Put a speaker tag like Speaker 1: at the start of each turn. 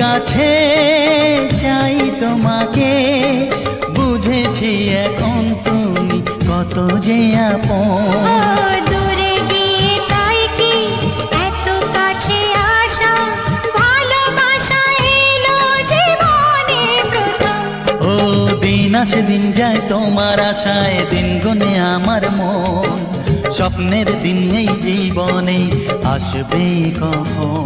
Speaker 1: কাছে চাই তোমাকে, বুঝেছি এখন তুমি কত যে আপন।
Speaker 2: দূরে গিয়ে তাই কি এত কাছে আসা, ভালোবাসা এলো জীবনে প্রথম।
Speaker 1: ও দিন আসে দিন যায় তোমার আশায়, দিন গুনে আমার মন, স্বপ্নের দিন এই জীবনে আসবে কখন।